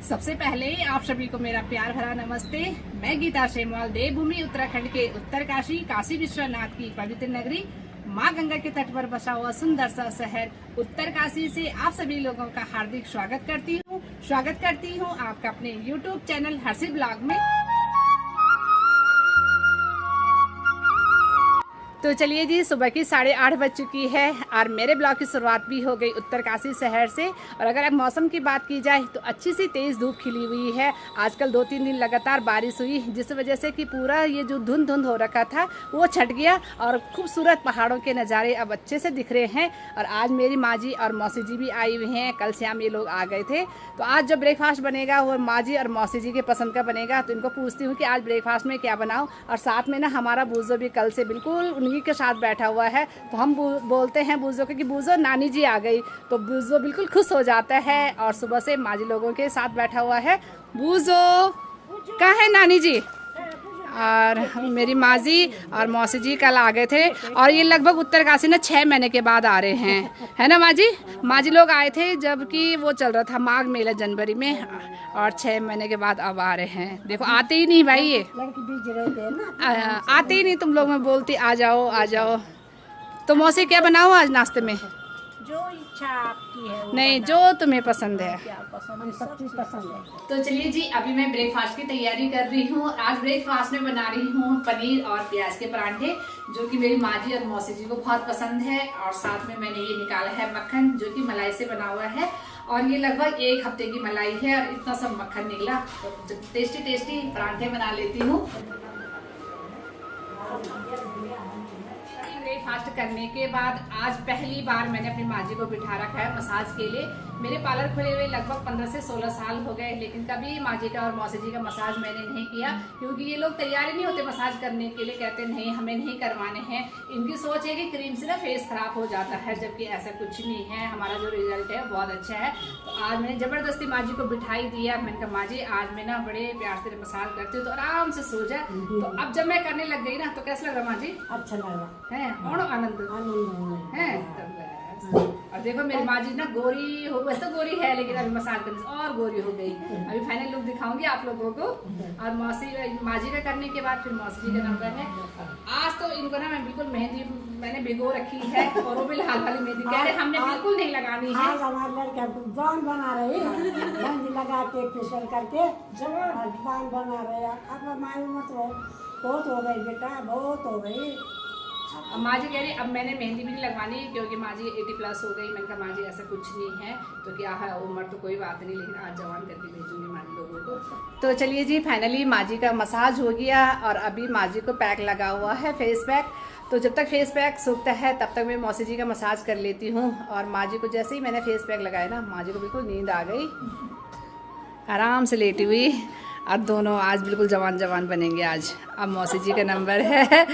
सबसे पहले आप सभी को मेरा प्यार भरा नमस्ते। मैं गीता शेमवाल देवभूमि उत्तराखंड के उत्तरकाशी काशी विश्वनाथ की पवित्र नगरी माँ गंगा के तट पर बसा हुआ सुंदर सा शहर उत्तरकाशी से आप सभी लोगों का हार्दिक स्वागत करती हूँ आपका अपने YouTube चैनल हर्षी ब्लॉग में। तो चलिए जी, सुबह की 8:30 बज चुकी है और मेरे ब्लॉग की शुरुआत भी हो गई उत्तरकाशी शहर से। और अगर अब मौसम की बात की जाए तो अच्छी सी तेज़ धूप खिली हुई है। आजकल 2-3 दिन लगातार बारिश हुई, जिस वजह से कि पूरा ये जो धुंध हो रखा था वो छट गया और खूबसूरत पहाड़ों के नज़ारे अब अच्छे से दिख रहे हैं। और आज मेरी माँ जी और मौसी जी भी आई हुई हैं। कल शाम ये लोग आ गए थे, तो आज जो ब्रेकफास्ट बनेगा वो माँ जी और मौसी जी के पसंद का बनेगा। तो इनको पूछती हूँ कि आज ब्रेकफास्ट में क्या बनाऊँ। और साथ में ना हमारा बूजो भी कल से बिल्कुल के साथ बैठा हुआ है। तो हम बोलते हैं बूजो को कि बूजो नानी जी आ गई, तो बूजो बिल्कुल खुश हो जाता है और सुबह से माँ जी लोगों के साथ बैठा हुआ है। बूजो कहाँ है नानी जी? और मेरी माँ जी और मौसी जी कल आ गए थे और ये लगभग उत्तरकाशी ना 6 महीने के बाद आ रहे हैं, है ना माँ जी? माँ जी लोग आए थे जबकि वो चल रहा था माघ मेला जनवरी में, और 6 महीने के बाद अब आ रहे हैं। देखो आते ही नहीं भाई, ये आते ही नहीं। तुम लोग मैं बोलती आ जाओ आ जाओ। तो मौसी क्या बनाओ आज नाश्ते में? जो इच्छा आपकी है नहीं, जो तुम्हें पसंद है। सब चीज पसंद है। तो चलिए जी, अभी मैं ब्रेकफास्ट की तैयारी कर रही हूँ। आज ब्रेकफास्ट में बना रही हूँ पनीर और प्याज के परांठे, जो कि मेरी माँ जी और मौसी जी को बहुत पसंद है। और साथ में मैंने ये निकाला है मक्खन, जो कि मलाई से बना हुआ है और ये लगभग 1 हफ्ते की मलाई है और इतना सब मक्खन निकला। तो टेस्टी परांठे बना लेती हूँ। ब्रेकफास्ट करने के बाद आज पहली बार मैंने अपनी माँ जी को बिठा रखा है मसाज के लिए। मेरे पार्लर खुले हुए लगभग 15 से 16 साल हो गए, लेकिन कभी माँ जी का और मौसी जी का मसाज मैंने नहीं किया, क्योंकि ये लोग तैयार ही नहीं होते मसाज करने के लिए। कहते नहीं हमें नहीं करवाने हैं। इनकी सोच है कि क्रीम से ना फेस खराब हो जाता है, जबकि ऐसा कुछ नहीं है। हमारा जो रिजल्ट है बहुत अच्छा है। तो आज मैंने जबरदस्ती माँ जी को बिठाई दिया। मैंने कहा माँ जी आज मैं ना बड़े प्यार से मसाज करती हूँ तो आराम से सो जाए। तो अब जब मैं करने लग गई ना तो कैसा लग रहा माँ जी? अच्छा लगा है और आनंद है। और देखो मेरी माँ जी ना गोरी हो, वैसे गोरी है लेकिन अभी मसाज करने से और गोरी हो गई। अभी फाइनल लुक दिखाऊंगी आप लोगों को। और माँ जी का करने के बाद फिर मौसी जी का नंबर है। आज तो इनको ना मैं बिल्कुल मेहंदी मैंने भिगो रखी है और वो भी लाल वाली मेहंदी कह रहे हमने बिल्कुल नहीं लगानी है। हमारे लड़का जवान बना रही मेहंदी लगा के फेशियल करके जवान बना रहे। अब हमारी उम्र तो बहुत हो गई बेटा, बहुत हो गई। माँ जी कह रही अब मैंने मेहंदी भी नहीं लगवानी, क्योंकि माँ जी 80+ हो गई। मैंने कहा माँ जी ऐसा कुछ नहीं है, तो क्या है उम्र तो कोई बात नहीं, लेकिन आज जवान करके भेजूंगी माँ जी लोगों को। तो चलिए जी, फाइनली माँ जी का मसाज हो गया और अभी माँ जी को पैक लगा हुआ है, फेस पैक। तो जब तक फेस पैक सूखता है तब तक मैं मौसी जी का मसाज कर लेती हूँ। और माँ जी को जैसे ही मैंने फेस पैक लगाया ना, माँ जी को बिल्कुल नींद आ गई, आराम से लेटी हुई। और दोनों आज बिल्कुल जवान बनेंगे आज। अब मौसी जी का नंबर है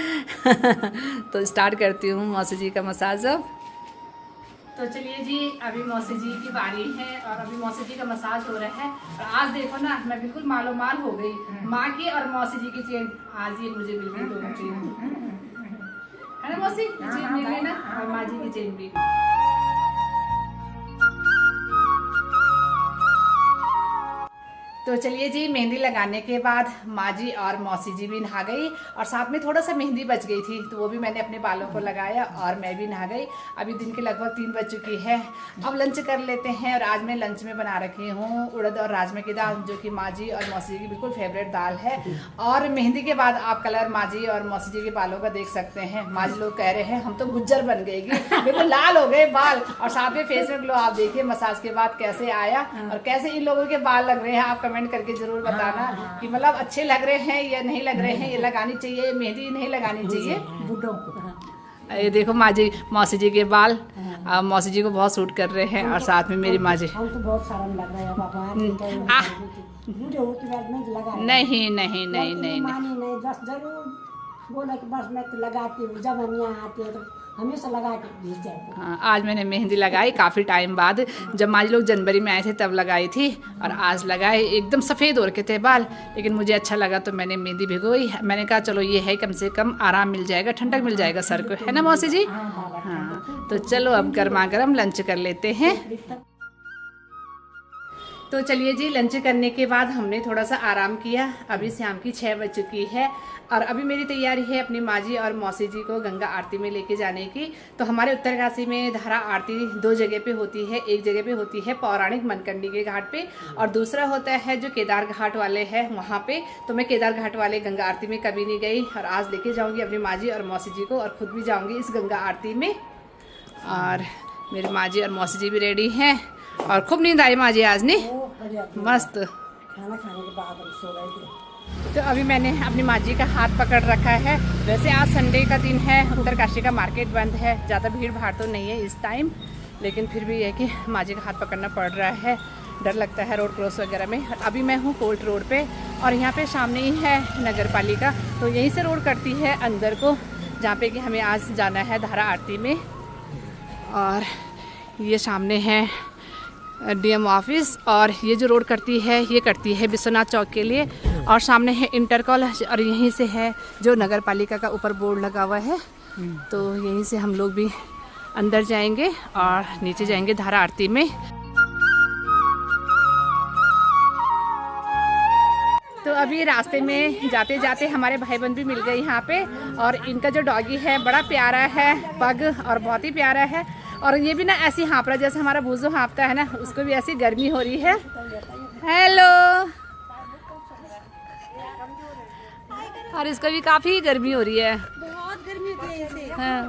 तो स्टार्ट करती हूँ मौसी जी का मसाज अब। तो चलिए जी, अभी मौसी जी की बारी है और अभी मौसी जी का मसाज हो रहा है। और आज देखो ना मैं बिल्कुल मालो माल हो गई, माँ की और मौसी जी की चेन। आज ये मुझे बिल्कुल दोनों चेन है ना मौसी, चेन मिल गई ना, और माँ जी की चेन भी। तो चलिए जी, मेहंदी लगाने के बाद माँ जी और मौसी जी भी नहा गई और साथ में थोड़ा सा मेहंदी बच गई थी, तो वो भी मैंने अपने बालों को लगाया और मैं भी नहा गई। अभी दिन के लगभग 3 बज चुकी है। अब लंच कर लेते हैं। और आज मैं लंच में बना रखी हूँ उड़द और राजमा की दाल, जो कि माँ जी और मौसी जी की बिल्कुल फेवरेट दाल है। और मेहंदी के बाद आप कलर माँ जी और मौसी जी के बालों का देख सकते हैं। माँ जी लोग कह रहे हैं हम तो गुज्जर बन गए, बिल्कुल लाल हो गए बाल। और साथ में फेस में ग्लो आप देखिए मसाज के बाद कैसे आया और कैसे इन लोगों के बाल लग रहे हैं। आप कमेंट करके जरूर बताना कि मतलब अच्छे लग रहे हैं या नहीं लग रहे हैं। ये लगानी चाहिए मेहंदी, नहीं लगानी चाहिए बुड्ढों को। ये देखो माँ जी मौसी जी के बाल, मौसी जी को बहुत सूट कर रहे हैं। और साथ में मेरी माँ जी तो बहुत सारा लग रहा है बाबा। नहीं बस जरूर बोला कि बस मैं तो लगाती हूँ, जब हम यहाँ आते हैं तो हमेशा लगा के भेज जाते। हाँ, आज मैंने मेहंदी लगाई काफ़ी टाइम बाद। जब माँ जी लोग जनवरी में आए थे तब लगाई थी और आज लगाए। एकदम सफ़ेद हो रखे थे बाल, लेकिन मुझे अच्छा लगा तो मैंने मेहंदी भिगोई। मैंने कहा चलो ये है कम से कम आराम मिल जाएगा, ठंडक मिल जाएगा सर को, है ना मौसी जी? हाँ, तो चलो अब गर्मा गर्म लंच कर लेते हैं। तो चलिए जी, लंच करने के बाद हमने थोड़ा सा आराम किया। अभी शाम की 6 बज चुकी है और अभी मेरी तैयारी है अपनी माँ जी और मौसी जी को गंगा आरती में लेके जाने की। तो हमारे उत्तरकाशी में धारा आरती 2 जगह पे होती है। एक जगह पे होती है पौराणिक मनकंडी के घाट पे और दूसरा होता है जो केदार घाट वाले हैं वहाँ पे। तो मैं केदार घाट वाले गंगा आरती में कभी नहीं गई और आज लेके जाऊँगी अपनी माँ जी और मौसी जी को और खुद भी जाऊँगी इस गंगा आरती में। और मेरी माँ जी और मौसी जी भी रेडी हैं और खूब नींद आई माँ जी आज ने मस्त। खाना खाने के बाद हम सो गए थे। तो अभी मैंने अपनी माँ जी का हाथ पकड़ रखा है। वैसे आज संडे का दिन है, उत्तरकाशी का मार्केट बंद है, ज़्यादा भीड़ भाड़ तो नहीं है इस टाइम, लेकिन फिर भी है कि माँ जी का हाथ पकड़ना पड़ रहा है। डर लगता है रोड क्रॉस वगैरह में। अभी मैं हूँ कोल्ट रोड पे और यहाँ पे सामने ही है नगर पालिका, तो यहीं से रोड करती है अंदर को, जहाँ पे कि हमें आज जाना है धारा आरती में। और ये सामने है डीएम ऑफिस और ये जो रोड करती है ये करती है विश्वनाथ चौक के लिए और सामने है इंटर कॉलेज और यहीं से है जो नगर पालिका का ऊपर बोर्ड लगा हुआ है। तो यहीं से हम लोग भी अंदर जाएंगे और नीचे जाएंगे धारा आरती में। तो अभी रास्ते में जाते जाते हमारे भाई बहन भी मिल गए यहाँ पे और इनका जो डॉगी है बड़ा प्यारा है, पग, और बहुत ही प्यारा है। और ये भी ना ऐसी हाँप रहा है जैसे हमारा बूजो हाँपता है ना, उसको भी ऐसी गर्मी हो रही है। हेलो। और इसको भी काफ़ी गर्मी हो रही है, बहुत गर्मी होती है इसे। हाँ।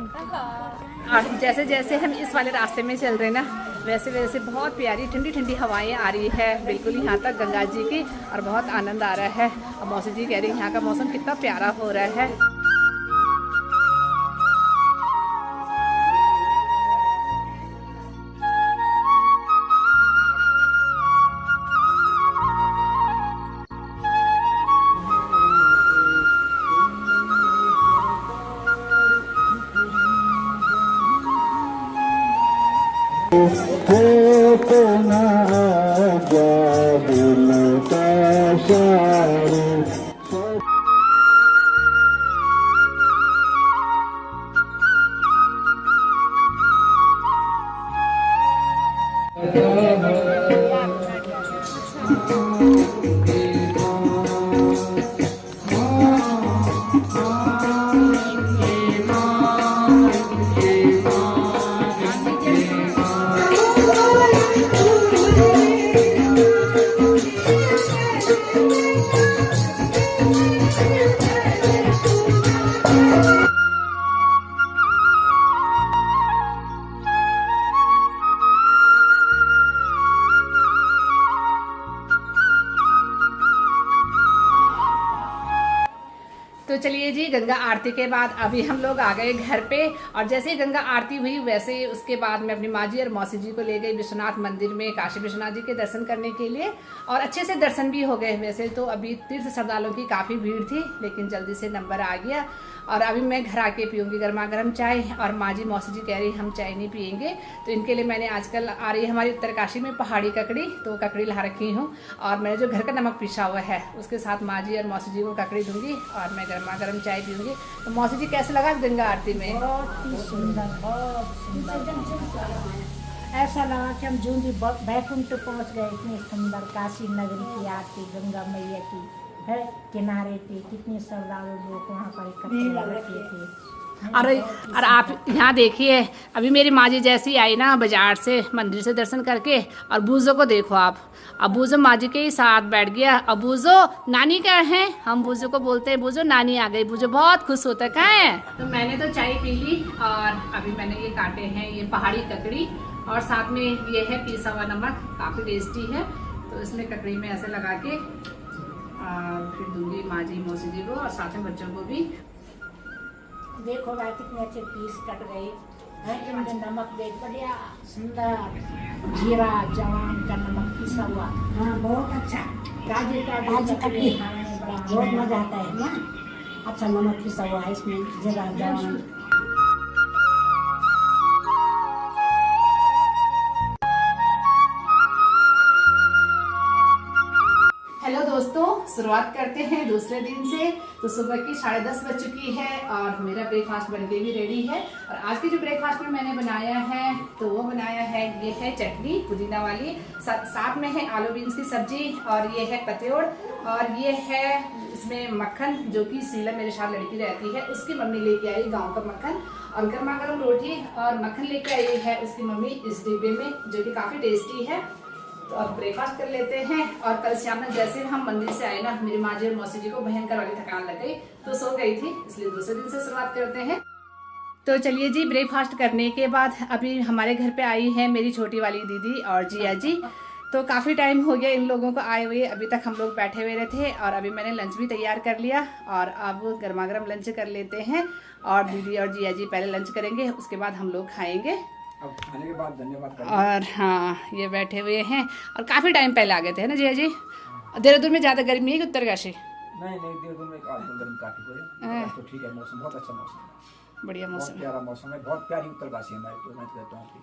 और जैसे जैसे हम इस वाले रास्ते में चल रहे हैं ना, वैसे वैसे बहुत प्यारी ठंडी ठंडी हवाएं आ रही है बिल्कुल यहाँ तक गंगा जी की और बहुत आनंद आ रहा है। और मौसी जी कह रही है यहाँ का मौसम कितना प्यारा हो रहा है। तो चलिए जी, गंगा आरती के बाद अभी हम लोग आ गए घर पे और जैसे ही गंगा आरती हुई वैसे उसके बाद मैं अपनी माँ जी और मौसी जी को ले गई विश्वनाथ मंदिर में काशी विश्वनाथ जी के दर्शन करने के लिए और अच्छे से दर्शन भी हो गए। वैसे तो अभी तीर्थ श्रद्धालुओं की काफ़ी भीड़ थी, लेकिन जल्दी से नंबर आ गया और अभी मैं घर आके पीऊँगी गर्मा गर्म चाय। और माँ जी मौसी जी कह रही हम चाय नहीं पियेंगे, तो इनके लिए मैंने आजकल आ रही है हमारी उत्तरकाशी में पहाड़ी ककड़ी, तो ककड़ी ला रखी हूँ और मैंने जो घर का नमक पिसा हुआ है उसके साथ माँ जी और मौसी जी को ककड़ी दूंगी और मैं गर्मा गर्म चाय पीऊँगी। तो मौसी जी कैसे लगा गंगा आरती में? बहुत ही सुंदर, बहुत सुंदर। ऐसा लगा कि हम जूंदी बैकुंठ पहुंच गए। इतनी सुंदर काशी नगरी की आरती गंगा मैया की है। किनारे पे कितने श्रद्धालु लोग वहाँ पर इकट्ठे बैठे थे। और आप यहाँ देखिए, अभी मेरी माँ जी जैसी आई ना बाजार से मंदिर से दर्शन करके, और बूजो को देखो आप। अब बूजो माँ जी के ही साथ बैठ गया। अब बूजो नानी क्या है, हम बूजो को बोलते हैं बूजो नानी आ गई। बूजो बहुत खुश होता है। कहाँ है? तो मैंने तो चाय पी ली और अभी मैंने ये काटे हैं ये पहाड़ी ककड़ी और साथ में ये है पिसा हुआ नमक, काफ़ी टेस्टी है। तो इसमें ककड़ी में ऐसे लगा के फिर दूंगी माँ जी मौसी जी को और साथ में बच्चों को भी। देखो भाई कितने अच्छे पीस कट गए हैं। इनमें नमक देख, बढ़िया सुंदर जीरा जवान का नमक पिसा हुआ। हाँ बहुत अच्छा। ताजी ककड़ी खाने में बड़ा बहुत मजा आता है ना। अच्छा नमक पिसा हुआ है इसमें, जीरा जवान। हेलो दोस्तों, शुरुआत करते हैं दूसरे दिन से। तो सुबह की 10:30 बज चुकी है और मेरा ब्रेकफास्ट बनके भी रेडी है। और आज के जो ब्रेकफास्ट में मैंने बनाया है तो वो बनाया है, ये है चटनी पुदीना वाली, साथ में है आलू बीन्स की सब्जी और ये है पतोड़ और ये है इसमें मक्खन जो कि शीला मेरे साथ लड़की रहती है उसकी मम्मी लेके आई गाँव का मक्खन, और गर्मा गर्म रोटी और मक्खन लेके आई है उसकी मम्मी इस डिब्बे में, जो कि काफ़ी टेस्टी है। तो अब ब्रेकफास्ट कर लेते हैं। और कल शाम में जैसे हम मंदिर से आए ना, मेरी माँ जी और मौसी जी को भयंकर वाली थकान लग गई तो सो गई थी, इसलिए दूसरे दिन से शुरुआत करते हैं। तो चलिए जी, ब्रेकफास्ट करने के बाद अभी हमारे घर पे आई है मेरी छोटी वाली दीदी और जिया जी। तो काफ़ी टाइम हो गया इन लोगों को आए हुए, अभी तक हम लोग बैठे हुए थे और अभी मैंने लंच भी तैयार कर लिया और अब गर्मा गर्म लंच कर लेते हैं। और दीदी और जिया जी पहले लंच करेंगे, उसके बाद हम लोग खाएंगे। अब खाने के बाद धन्यवाद। और हाँ, ये बैठे हुए हैं और काफ़ी टाइम पहले आ गए थे ना जिया जी। देहरादून में ज़्यादा गर्मी है कि उत्तरकाशी? नहीं, देहरादून में गर्मी काफी हो है, तो ठीक है, मौसम बहुत अच्छा मौसम है, बढ़िया मौसम, बहुत प्यारा मौसम है, बहुत प्यारी उत्तरकाशी है हमारी। तो मैं कहता हूँ कि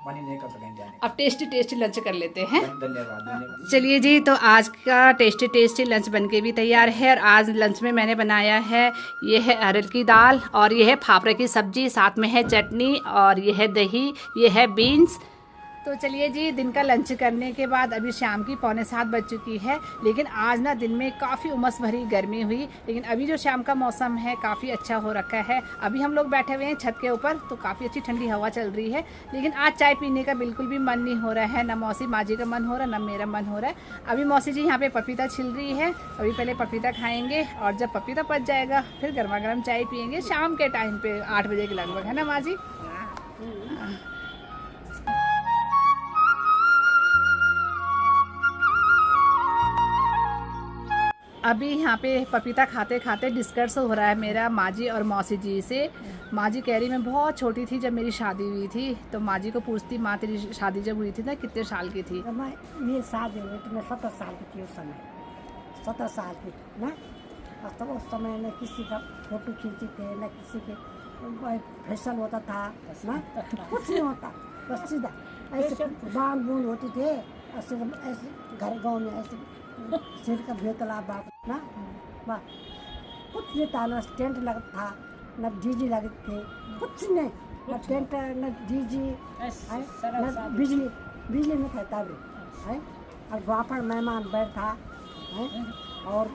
मन ही नहीं कर सकेंगे जाने। अब टेस्टी लंच कर लेते हैं। धन्यवाद। चलिए जी, तो आज का टेस्टी लंच बनके भी तैयार है। और आज लंच में मैंने बनाया है, ये है अरहर की दाल और ये है फाफड़े की सब्जी, साथ में है चटनी और ये है दही, ये है बीन्स। तो चलिए जी, दिन का लंच करने के बाद अभी शाम की 6:45 बज चुकी है, लेकिन आज ना दिन में काफ़ी उमस भरी गर्मी हुई, लेकिन अभी जो शाम का मौसम है काफ़ी अच्छा हो रखा है। अभी हम लोग बैठे हुए हैं छत के ऊपर, तो काफ़ी अच्छी ठंडी हवा चल रही है, लेकिन आज चाय पीने का बिल्कुल भी मन नहीं हो रहा है। ना मौसी माँ जी का मन हो रहा है, ना मेरा मन हो रहा है। अभी मौसी जी यहाँ पे पपीता छिल रही है, अभी पहले पपीता खाएंगे और जब पपीता पच जाएगा फिर गर्मा गर्म चाय पियेंगे शाम के टाइम पे 8 बजे के लगभग, है ना माँ जी? अभी यहाँ पे पपीता खाते खाते डिस्कस हो रहा है मेरा माँ जी और मौसी जी से। माँ जी कह रही मैं बहुत छोटी थी जब मेरी शादी हुई थी, तो माँ जी को पूछती, माँ तेरी शादी जब हुई थी ना कितने साल की थी? मेरी शादी हुई तो मैं 17 साल की थी उस समय, 17 साल की ना। तो उस समय न किसी का फोटो खींची थे, न किसी के फैशन होता था ना, कुछ नहीं होता, बस सीधा ऐसे बांध बूंद होती थे, ऐसे घर गाँव में ऐसे सिर का भेतला बात ना, बस कुछ नहीं था, न टेंट लगता था, न डीजी लगे थे, कुछ नहीं, न टेंट न डीजी, न बिजली में था तब है। और वापड़ मेहमान बैठा है और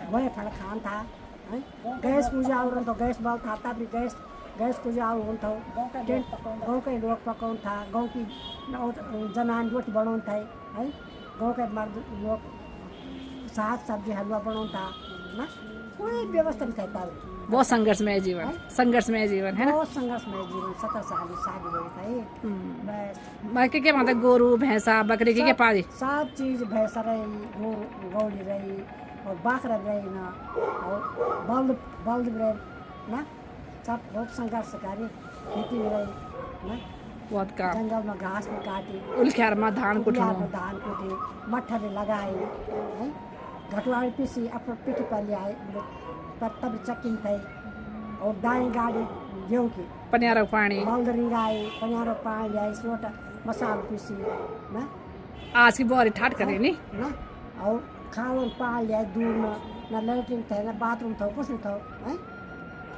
वही फड़ खान था है। गैस पूजा और तो गैस बल था, तब भी गैस पूजा और था, टेंट गाँव के लोग पकौन था, गाँव की जनान रोटी बनाउन था है, गाँव के मर्द लोग साग सब्जी हलवा बनाता ना, कोई व्यवस्था नहीं कहता। बहुत संघर्षमय जीवन, संघर्षमय जीवन है ना, बहुत संघर्षमय जीवन। 17 साल की शादी हुई थी बस। बाकी क्या मतलब गोरू भैंसा बकरी की क्या पाली? सब चीज भैंसा रही, गौड़ी रही और बाखरा रही ना, और बल्द रहे ना, सब बहुत संघर्ष करी, खेती में रही ना, बहुत काम, जंगल में घास में काटी, उलख्यार में धान कुटी, मट्ठर लगाई, घटवाड़ी पीसी अपन पीठी पर ले आए, तब चक्की थे और दाई गाड़ी गेहूँ की, पनियारा पानी, बल्दरी आई, पनियारा पानी आई, सोटा मसाला पीसी ना, आज की बहुत ठाट करे नहीं ना, और खावन पानी ले आए दूर में, न लैट्रिन थे न बाथरूम था, कुछ नहीं था है।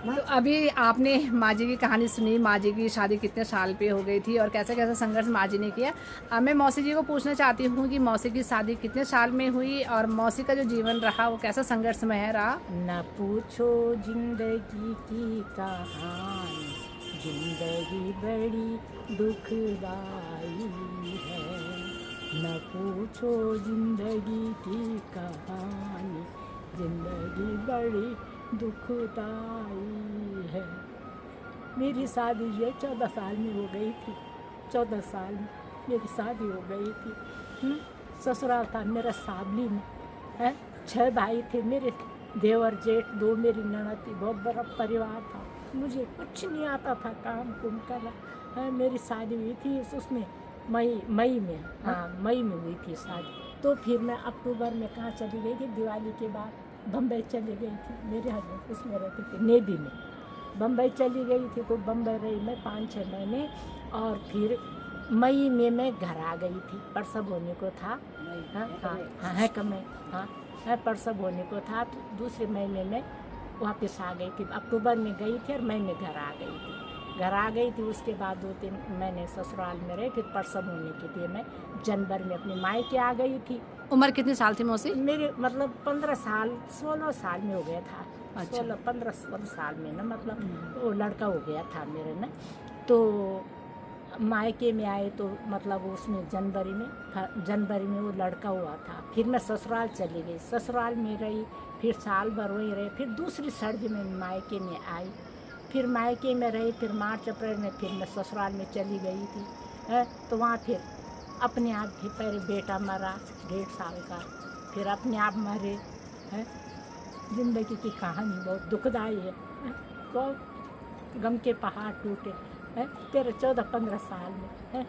तो अभी आपने माँ जी की कहानी सुनी, माँ जी की शादी कितने साल पे हो गई थी और कैसे कैसे संघर्ष माँ जी ने किया। अब मैं मौसी जी को पूछना चाहती हूँ कि मौसी की शादी कितने साल में हुई और मौसी का जो जीवन रहा वो कैसा संघर्षमय रहा? न पूछो जिंदगी की कहानी, जिंदगी बड़ी दुखदाई है। न पूछो जिंदगी की कहानी, जिंदगी बड़ी दुखदाई है। मेरी शादी ये 14 साल में हो गई थी, 14 साल में मेरी शादी हो गई थी। ससुराल था मेरा सावली में है, 6 भाई थे मेरे, देवर जेठ 2 मेरी ननद थी, बहुत बड़ा परिवार था। मुझे कुछ नहीं आता था काम कुम करना है। मेरी शादी हुई थी उसमें मई में, हाँ मई में हुई थी शादी। तो फिर मैं अक्टूबर में कहाँ चली गई थी, दिवाली के बाद बम्बई चली गई थी। मेरे हस्बैंड उसमें रहते थे नेवी में, बम्बई चली गई थी। तो बम्बई रही मैं 5-6 महीने और फिर मई में मैं घर आ गई थी, प्रसव होने को था हाँ हाँ हाँ है कमाई, हाँ है। प्रसव होने को था तो दूसरे महीने में वापस आ गई थी। अक्टूबर में गई थी और मई में घर आ गई थी। घर आ गई थी, उसके बाद 2-3 महीने ससुराल में रही। फिर प्रसव होने के लिए मैं जनवरी में अपने मायके आ गई थी। उम्र कितने साल थी मौसी? मेरे मतलब 15 साल 16 साल में हो गया था। अच्छा। 15 साल में ना, मतलब वो लड़का हो गया था मेरे ना। तो मायके में आए तो मतलब उसमें जनवरी में वो लड़का हुआ था। फिर मैं ससुराल चली गई, ससुराल में रही, फिर साल भर वहीं रही। फिर दूसरी सर्दी में मायके में आई, फिर मायके में रही। फिर मार्च अप्रैल में फिर मैं ससुराल में चली गई थी। तो वहाँ फिर अपने आप भी पहले बेटा मरा 1.5 साल का, फिर अपने आप मरे हैं। ज़िंदगी की कहानी बहुत दुखदाई है, बहुत गम के पहाड़ टूटे हैं। तेरे 14-15 साल में है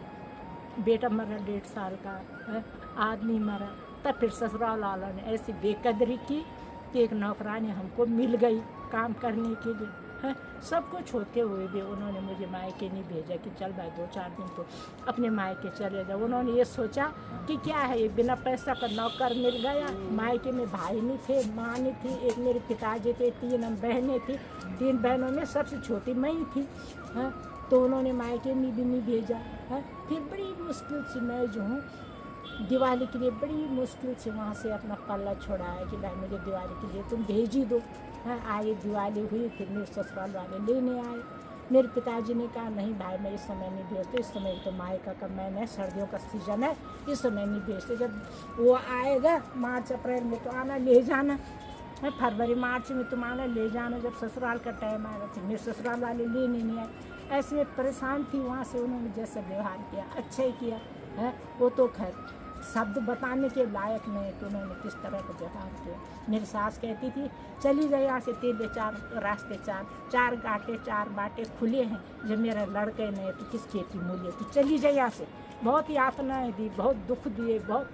बेटा मरा 1.5 साल का है, आदमी मरा। तब फिर ससुराल वालों ने ऐसी बेकदरी की कि एक नौकरानी हमको मिल गई काम करने के लिए है। सब कुछ होते हुए भी उन्होंने मुझे मायके नहीं भेजा कि चल भाई 2-4 दिन तो अपने मायके चले जाओ। उन्होंने ये सोचा कि क्या है ये बिना पैसा का नौकर मिल गया। मायके में भाई नहीं थे, माँ नहीं थी, एक मेरे पिताजी थे, 3 बहनें थी। 3 बहनों में सबसे छोटी मैं ही थी है। तो उन्होंने मायके में भी नहीं भेजा है। फिर बड़ी मुश्किल से मैं जो हूँ दिवाली के लिए बड़ी मुश्किल से वहाँ से अपना पल्ला छोड़ाया कि भाई मुझे दिवाली के लिए तुम भेज ही दो है। आए दिवाली हुई, फिर मेरे ससुराल वाले लेने आए। मेरे पिताजी ने कहा नहीं भाई मैं इस समय नहीं भेजते, इस समय तो मायका का महीना है, सर्दियों का सीजन है, इस समय नहीं भेजते। जब वो आएगा मार्च अप्रैल में तो आना ले जाना है, फरवरी मार्च में तुम आना ले जाना। जब ससुराल का टाइम आएगा तो मेरे ससुराल वाले लेने नहीं आए। ऐसे में परेशान थी। वहाँ से उन्होंने जैसा व्यवहार किया अच्छा ही किया है। वो तो खैर शब्द बताने के लायक नहीं कि उन्होंने किस तरह का व्यवहार किया। मेरी सास कहती थी चली जाए यहाँ से, तेरे 4 रास्ते 4 घाटे 4 बाटे खुले हैं। जब मेरा लड़के नहीं तो किस खेती मूल्य, तो चली जाए यहाँ से। बहुत यातनाएं दी, बहुत दुख दिए, बहुत।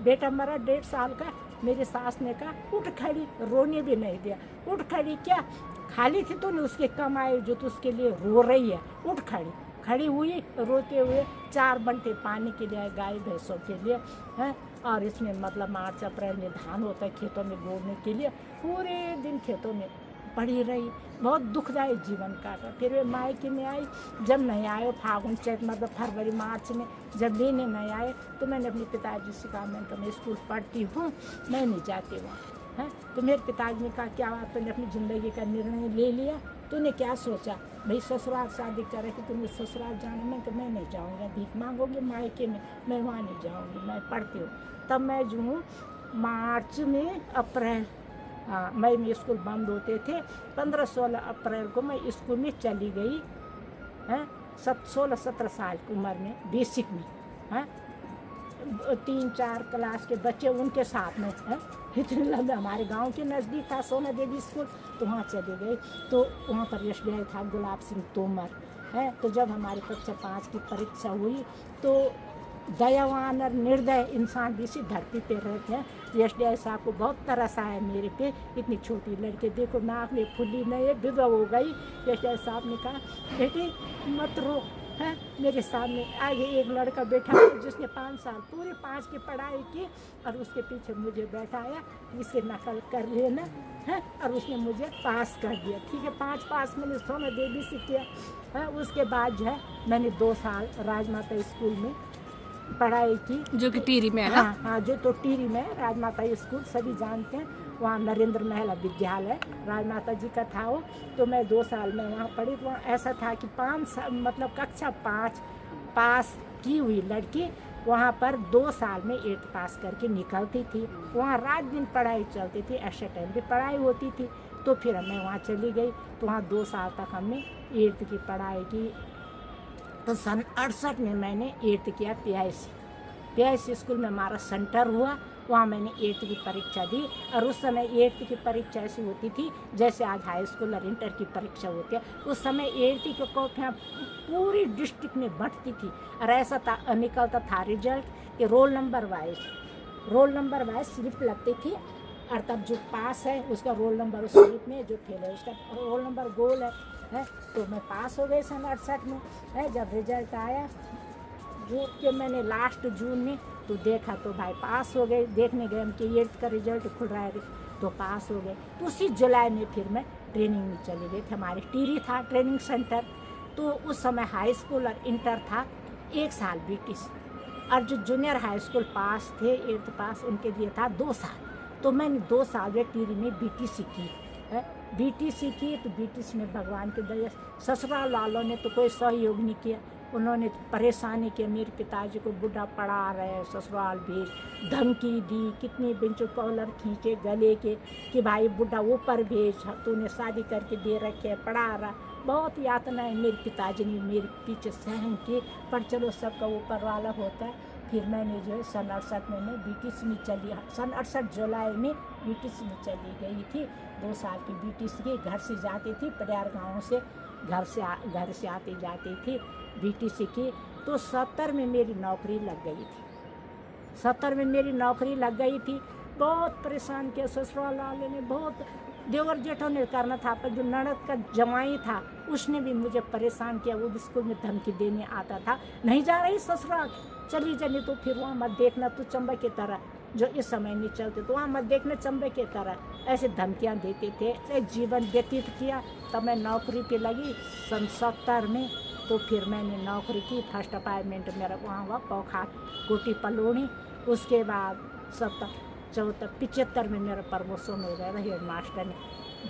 बेटा मरा 1.5 साल का, मेरी सास ने कहा उठ खड़ी, रोने भी नहीं दिया। उठ खड़ी क्या, खाली थी तो नहीं उसके कमाए जो तो उसके लिए रो रही है। उठ खड़ी, खड़ी हुई रोते हुए 4 बंटे पानी के लिए गाय भैंसों के लिए हैं। और इसमें मतलब मार्च अप्रैल में धान होता है खेतों में बोने के लिए, पूरे दिन खेतों में पड़ी रही। बहुत दुखदायी जीवन काटा। फिर वे मायके में आई। जब नहीं आए फागुन चैत मतलब फरवरी मार्च में जब लेने नहीं आए तो मैंने अपने पिताजी से कहा मैं तो मैं स्कूल पढ़ती हूँ, मैं नहीं जाती वहाँ है। तो मेरे पिताजी ने कहा क्या बात, तूने अपनी ज़िंदगी का निर्णय ले लिया, तूने क्या सोचा भाई ससुराल शादी करे कि तुम्हें ससुराल जाना। मैं तो मैं नहीं जाऊँगा, भीख मांगोगे मायके में, मैं वहाँ नहीं जाऊँगी, मैं पढ़ती हूँ। तब मैं जो हूँ मार्च में अप्रैल मई में स्कूल बंद होते थे, 15-16 अप्रैल को मैं स्कूल में चली गई हैं। 16-17 साल की उम्र में बेसिक में हैं। 3-4 क्लास के बच्चे उनके साथ में हैं। इतने लंबे हमारे गांव के नज़दीक था सोना देवी स्कूल, तो वहाँ चले गए। तो वहाँ पर यशविद्यालय था गुलाब सिंह तोमर है। तो जब हमारी कक्षा 5 की परीक्षा हुई तो दयावान और निर्दय इंसान भी इसी धरती पे रहते हैं। यशविद्यालय साहब को बहुत तरस आया मेरे पे, इतनी छोटी लड़के देखो नाक में फुल्ली नहीं है, विधवा हो गई। यशविद्यालय साहब ने कहा बेटी मत रो है। मेरे सामने आगे एक लड़का बैठा है जिसने 5 साल पूरे 5 की पढ़ाई की और उसके पीछे मुझे बैठाया, इससे नकल कर लेना है। और उसने मुझे पास कर दिया। ठीक है, 5 पास मैंने सोना देवी से किया है। उसके बाद जो है मैंने 2 साल राजमाता स्कूल में पढ़ाई की, जो कि टिहरी में है ना। हाँ, जो तो टिहरी में राजमाता स्कूल सभी जानते हैं। वहाँ नरेंद्र महिला विद्यालय राजमाता जी का था वो। तो मैं 2 साल में वहाँ पढ़ी। तो वहाँ ऐसा था कि 5 साल मतलब कक्षा 5 पास की हुई लड़की वहाँ पर 2 साल में 8th पास करके निकलती थी। वहाँ रात दिन पढ़ाई चलती थी, ऐसे टाइम भी पढ़ाई होती थी। तो फिर मैं वहाँ चली गई। तो वहाँ 2 साल तक हमने 8th की पढ़ाई की। तो सन 68 में मैंने 8th किया PIC स्कूल में हमारा सेंटर हुआ। वहाँ मैंने 8th की परीक्षा दी। और उस समय 8th की परीक्षा ऐसी होती थी जैसे आज हाई स्कूल और इंटर की परीक्षा होती है। उस समय 8th की कॉपियाँ पूरी डिस्ट्रिक्ट में बंटती थी। और ऐसा था निकलता था रिजल्ट कि रोल नंबर वाइज स्लिप लगती थी। और तब जो पास है उसका रोल नंबर उस स्लिप में, जो फेल है उसका रोल नंबर गोल है। तो मैं पास हो गई सन 68 में है। जब रिजल्ट आया जो कि मैंने लास्ट जून में तो देखा तो भाई पास हो गए। देखने गए हम कि 8th का रिजल्ट खुल रहा है तो पास हो गए। तो उसी जुलाई में फिर मैं ट्रेनिंग में चली गई थी। हमारे टीरी था ट्रेनिंग सेंटर, तो उस समय हाई स्कूल और इंटर था 1 साल बीटीसी, और जो जूनियर हाई स्कूल पास थे 8th पास उनके लिए था 2 साल। तो मैंने 2 साल में टीरी में बीटीसी की है। बीटीसी की तो बीटीसी में भगवान की दया ससुराल वालों ने तो कोई सहयोग नहीं किया। उन्होंने परेशानी की, मेरे पिताजी को बुढ़ा पढ़ा रहे, ससुराल भेज, धमकी दी, कितनी बेंचों कॉलर खींचे गले के कि भाई बुढ़ा ऊपर भेज, तूने शादी करके दे रखे, पढ़ा रहा। बहुत यातनाएं मेरे पिताजी ने मेरे पीछे सहन की, पर चलो सबका ऊपर वाला होता है। फिर मैंने जो है सन 68 में बीटीसी में चली, सन 68 जुलाई में बीटीसी में चली गई थी। 2 साल की बीटीसी की, घर से जाती थी पटियार गाँव से, घर से आती जाती थी बीटीसी की। तो 70 में मेरी नौकरी लग गई थी। 70 में मेरी नौकरी लग गई थी। बहुत परेशान किया ससुराल वाले ने, बहुत देवर जेठों ने करना था, पर जो ननद का जवाई था उसने भी मुझे परेशान किया। वो स्कूल में धमकी देने आता था, नहीं जा रही ससुराल, चली जानी तो फिर वहाँ मत देखना, तो चंबा की तरह जो इस समय नहीं चलते तो वहाँ मत देखना चंबे की तरह, ऐसे धमकियाँ देते थे। ऐसे जीवन व्यतीत किया। तब मैं नौकरी पे लगी सन 70 में। तो फिर मैंने नौकरी की, फर्स्ट अपॉइंटमेंट मेरा वहाँ हुआ पोखा कोटी पलोनी। उसके बाद 75 में मेरा प्रमोशन हो गया हेड मास्टर में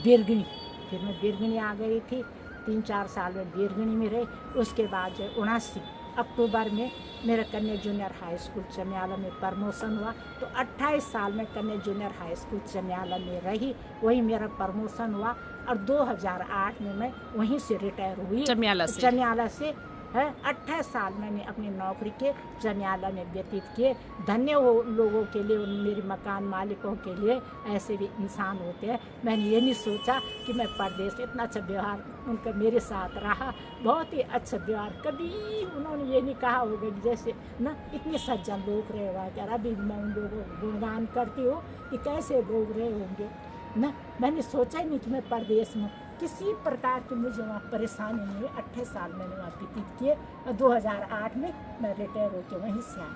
बिरगनी। फिर मैं बिरगनी आ गई थी, 3-4 साल में बिरगनी में रही। उसके बाद जो 79 अक्टूबर में मेरा कन्या जूनियर हाई स्कूल चमियाला में प्रमोशन हुआ। तो 28 साल में कन्या जूनियर हाई स्कूल चमियाला में रही, वहीं मेरा प्रमोशन हुआ। और 2008 में मैं वहीं से रिटायर हुई चमियाला से है। 28 साल मैंने अपनी नौकरी के चमियाला में व्यतीत किए। धन्य हो लोगों के लिए, उन मेरे मकान मालिकों के लिए, ऐसे भी इंसान होते हैं। मैंने ये नहीं सोचा कि मैं परदेश, इतना अच्छा व्यवहार उनका मेरे साथ रहा, बहुत ही अच्छा व्यवहार। कभी उन्होंने ये नहीं कहा होगा कि जैसे ना इतने सज्जन लोग रहे हुआ क्या। अभी मैं उन लोगों को गुणगान करती हूँ कि कैसे लोग रहे होंगे ना। मैंने सोचा ही नहीं कि मैं परदेश में किसी प्रकार की मुझे वहाँ परेशानी नहीं हुई। 28 साल मैंने वहाँ व्यतीत किए और 2008 में मैं रिटायर होकर वहीं से आई।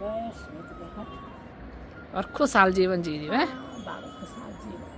बस और खुशहाल जीवन जी रही है। बाबा खुशहाल जीवन।